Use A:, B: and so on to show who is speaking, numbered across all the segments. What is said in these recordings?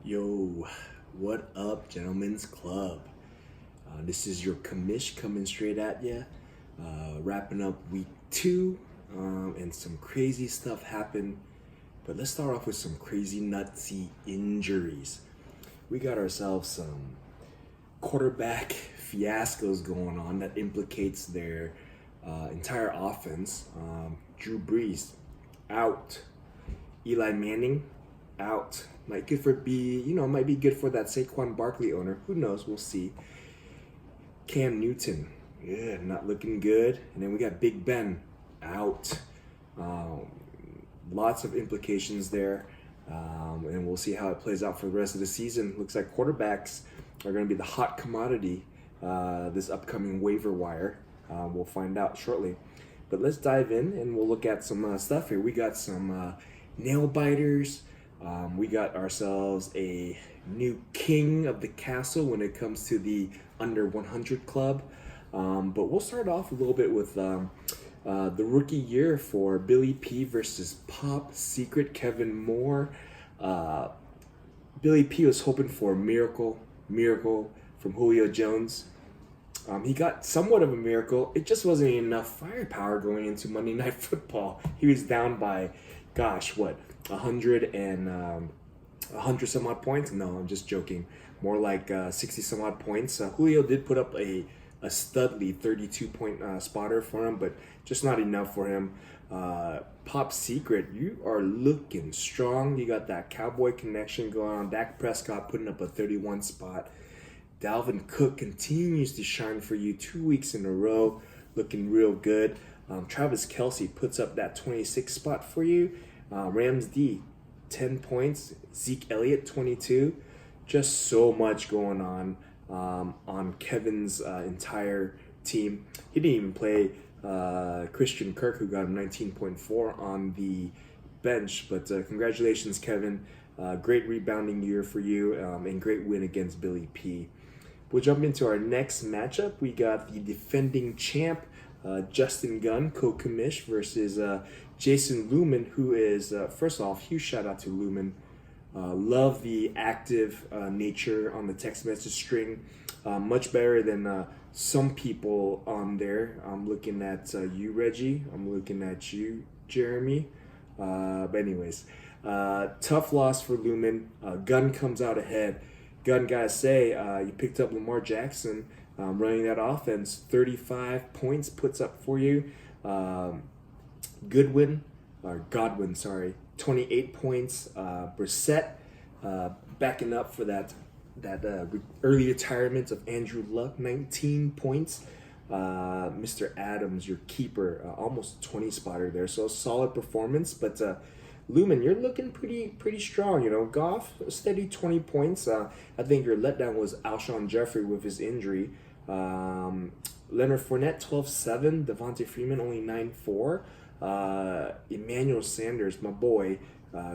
A: Yo, what up, Gentlemen's Club? This is your commish coming straight at ya. Wrapping up week two, and some crazy stuff happened. But let's start off with some crazy, nutsy injuries. We got ourselves some quarterback fiascos going on that implicates their entire offense. Drew Brees out, Eli Manning out. Might might be good for that Saquon Barkley owner. Who knows? We'll see. Cam Newton, yeah, not looking good. And then we got Big Ben out. Lots of implications there. And we'll see how it plays out for the rest of the season. Looks like quarterbacks are going to be the hot commodity this upcoming waiver wire. We'll find out shortly. But let's dive in and we'll look at some stuff here. We got some nail biters. We got ourselves a new king of the castle when it comes to the under 100 club. But we'll start off a little bit with the rookie year for Billy P versus Pop Secret Kevin Moore. Billy P was hoping for a miracle from Julio Jones. He got somewhat of a miracle. It just wasn't enough firepower going into Monday Night Football. He was down by, 100 some odd points? No, I'm just joking. More like 60 some odd points. Julio did put up a studly 32-point spotter for him, but just not enough for him. Pop Secret, you are looking strong. You got that cowboy connection going on. Dak Prescott putting up a 31 spot. Dalvin Cook continues to shine for you 2 weeks in a row, looking real good. Travis Kelce puts up that 26 spot for you. Rams D, 10 points. Zeke Elliott, 22. Just so much going on Kevin's entire team. He didn't even play Christian Kirk, who got him 19.4 on the bench. But congratulations, Kevin. Great rebounding year for you, and great win against Billy P. We'll jump into our next matchup. We got the defending champ, Justin Gunn, co-commish, versus Jason Lumen, who is, first off, huge shout out to Lumen. Love the active nature on the text message string. Much better than some people on there. I'm looking at you, Reggie. I'm looking at you, Jeremy. But anyways, tough loss for Lumen. Gunn comes out ahead. Gunn, gotta say, you picked up Lamar Jackson running that offense. 35 points puts up for you. Godwin, 28 points. Brissett backing up for that early retirement of Andrew Luck, 19 points. Mr. Adams, your keeper, almost 20 spotter there. So a solid performance, but Lumen, you're looking pretty strong. Goff, a steady 20 points. I think your letdown was Alshon Jeffrey with his injury. Leonard Fournette, 12-7. Devontae Freeman, only 9-4. Emmanuel Sanders, my boy,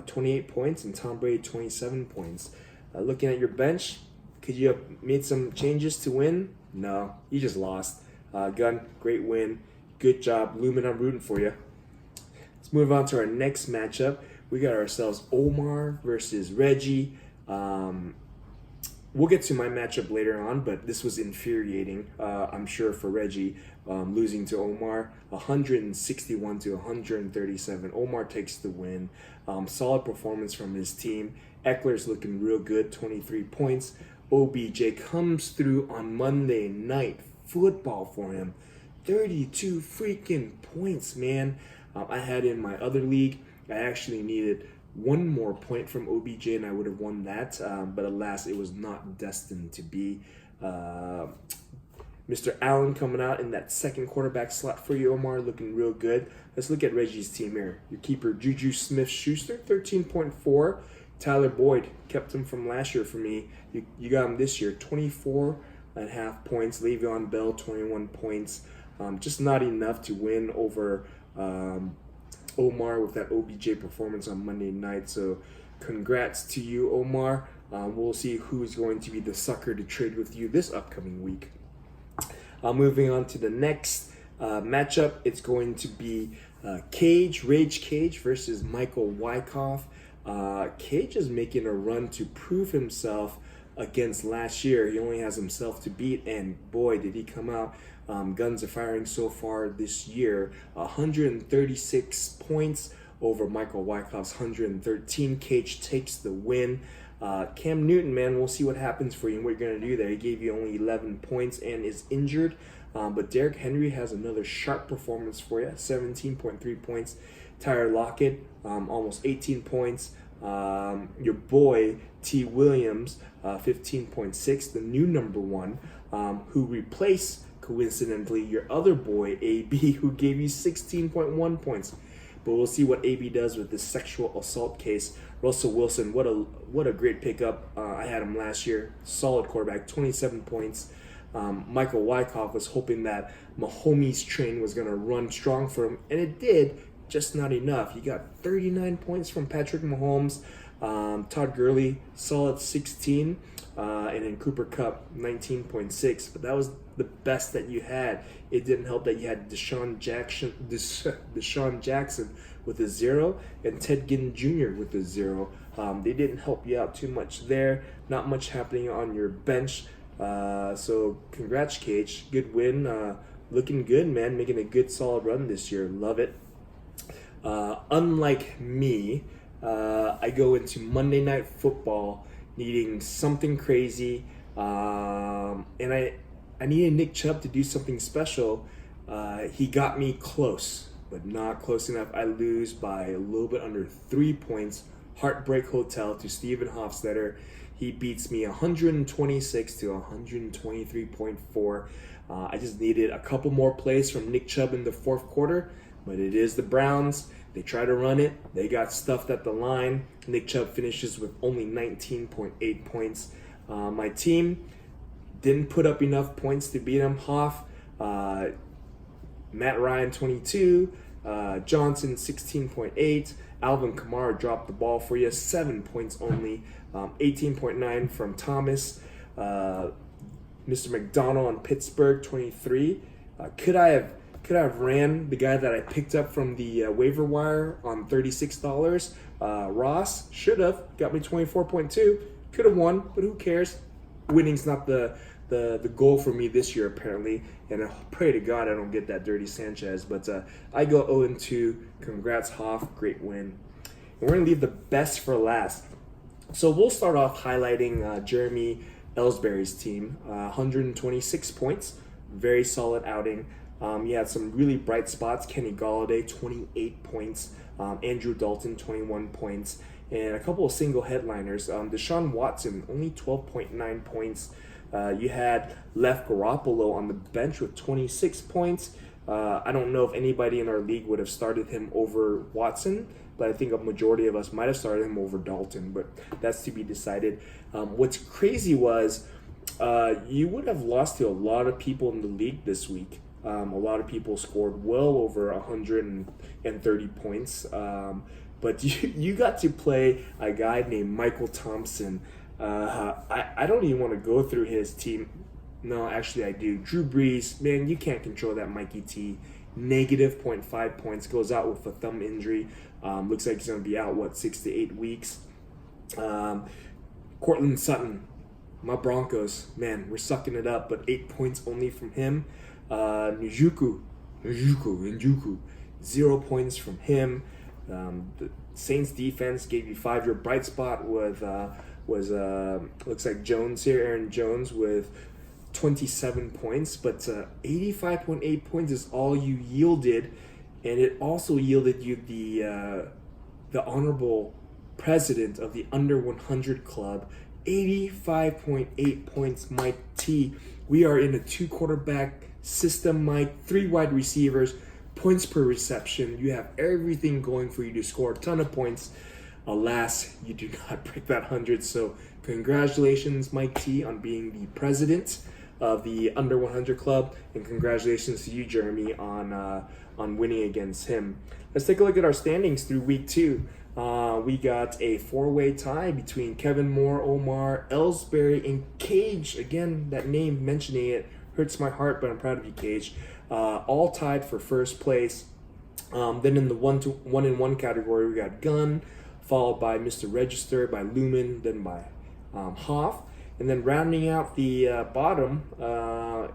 A: 28 points. And Tom Brady, 27 points. Looking at your bench, could you have made some changes to win? No, you just lost. Gunn, great win. Good job. Lumen, I'm rooting for you. Let's move on to our next matchup. We got ourselves Omar versus Reggie. We'll get to my matchup later on, but this was infuriating, I'm sure, for Reggie, losing to Omar, 161 to 137. Omar takes the win. Solid performance from his team. Eckler's looking real good, 23 points. OBJ comes through on Monday Night Football for him. 32 freaking points, man. I had in my other league, I actually needed one more point from OBJ and I would have won that, but alas, it was not destined to be. Mr. Allen coming out in that second quarterback slot for you, Omar, looking real good. Let's look at Reggie's team here. Your keeper, Juju Smith-Schuster, 13.4. Tyler Boyd, kept him from last year for me. You got him this year, 24.5 points. Le'Veon Bell, 21 points. Just not enough to win over Omar with that OBJ performance on Monday night. So congrats to you, Omar. We'll see who's going to be the sucker to trade with you this upcoming week. Moving on to the next matchup, it's going to be Rage Cage versus Michael Wyckoff. Cage is making a run to prove himself against last year. He only has himself to beat, and boy, did he come out. Guns are firing so far this year. 136 points over Michael Wyckoff's 113. Cage takes the win. Cam Newton, man, we'll see what happens for you and what you're going to do there. He gave you only 11 points and is injured. But Derrick Henry has another sharp performance for you, 17.3 points. Tyler Lockett, almost 18 points. Your boy, T. Williams, 15.6, the new number one, who replaced, coincidentally, your other boy, AB, who gave you 16.1 points. But we'll see what AB does with this sexual assault case. Russell Wilson, what a great pickup. I had him last year. Solid quarterback, 27 points. Michael Wyckoff was hoping that Mahomes' train was going to run strong for him, and it did, just not enough. He got 39 points from Patrick Mahomes. Todd Gurley, solid 16. And then Cooper Kupp, 19.6. But that was the best that you had. It didn't help that you had Deshaun Jackson with a 0 and Ted Ginn Jr. with a 0. They didn't help you out too much there. Not much happening on your bench. So congrats, Cage. Good win. Looking good, man. Making a good, solid run this year. Love it. Unlike me, I go into Monday Night Football needing something crazy, and I needed Nick Chubb to do something special. He got me close, but not close enough. I lose by a little bit under 3 points. Heartbreak Hotel to Stephen Hofstetter. He beats me 126 to 123.4. I just needed a couple more plays from Nick Chubb in the fourth quarter, but it is the Browns. They try to run it. They got stuffed at the line. Nick Chubb finishes with only 19.8 points. My team didn't put up enough points to beat him. Hoff, Matt Ryan, 22. Johnson, 16.8. Alvin Kamara dropped the ball for you, 7 points only. 18.9 from Thomas. Mr. McDonald on Pittsburgh, 23. Could I have ran the guy that I picked up from the waiver wire on $36? Ross should have got me 24.2. Could have won, but who cares? Winning's not the goal for me this year apparently, and I pray to God I don't get that dirty Sanchez. But I go 0-2. Congrats, Hoff. Great win. And we're gonna leave the best for last. So we'll start off highlighting Jeremy Ellsbury's team. 126 points, very solid outing. You had some really bright spots. Kenny Golladay, 28 points. Andrew Dalton, 21 points. And a couple of single headliners. Deshaun Watson, only 12.9 points. You had Lev Garoppolo on the bench with 26 points. I don't know if anybody in our league would have started him over Watson, but I think a majority of us might have started him over Dalton, but that's to be decided. What's crazy was you would have lost to a lot of people in the league this week. A lot of people scored well over 130 points, but you got to play a guy named Michael Thompson. I don't even want to go through his team. No, actually I do. Drew Brees, man, you can't control that Mikey T. Negative 0.5 points, goes out with a thumb injury. Looks like he's going to be out, 6 to 8 weeks. Cortland Sutton, my Broncos, man, we're sucking it up, but 8 points only from him. Njoku, 0 points from him. The Saints defense gave you 5. Your bright spot was looks like Jones here, Aaron Jones with 27 points, but 85.8 points is all you yielded, and it also yielded you the honorable president of the Under 100 Club, 85.8 points, Mike T. We are in a 2-quarterback system, Mike, 3 wide receivers, points per reception. You have everything going for you to score a ton of points. Alas, you do not break that 100, so congratulations, Mike T, on being the president of the Under 100 Club, and congratulations to you, Jeremy, on winning against him. Let's take a look at our standings through week 2. We got a 4-way tie between Kevin Moore, Omar, Ellsbury, and Cage. Again, that name, mentioning it, hurts my heart, but I'm proud of you, Cage. All tied for first place. Then in the 1-1 category, we got Gunn, followed by Mr. Register, by Lumen, then by Hoff. And then rounding out the bottom,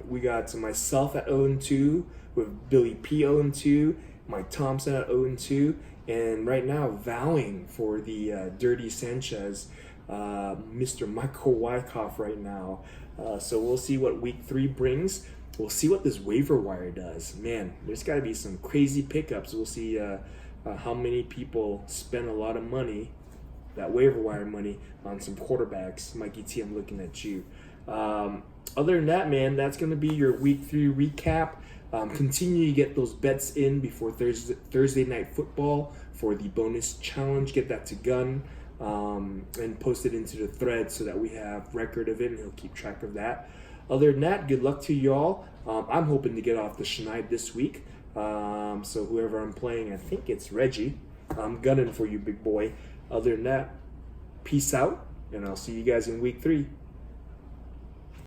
A: we got myself at 0-2, with Billy P 0-2, Mike Thompson at 0-2, and right now vowing for the Dirty Sanchez, Mr. Michael Wyckoff right now. So we'll see what week 3 brings. We'll see what this waiver wire does. Man, there's got to be some crazy pickups. We'll see how many people spend a lot of money, that waiver wire money, on some quarterbacks. Mikey T, I'm looking at you. Other than that, man, that's going to be your week 3 recap. Continue to get those bets in before Thursday night football for the bonus challenge. Get that to Gunn and post it into the thread so that we have record of it, and he'll keep track of that. Other than that, good luck to y'all. I'm hoping to get off the schneid this week. So whoever I'm playing, I think it's Reggie. I'm gunning for you, big boy. Other than that, peace out, and I'll see you guys in week 3.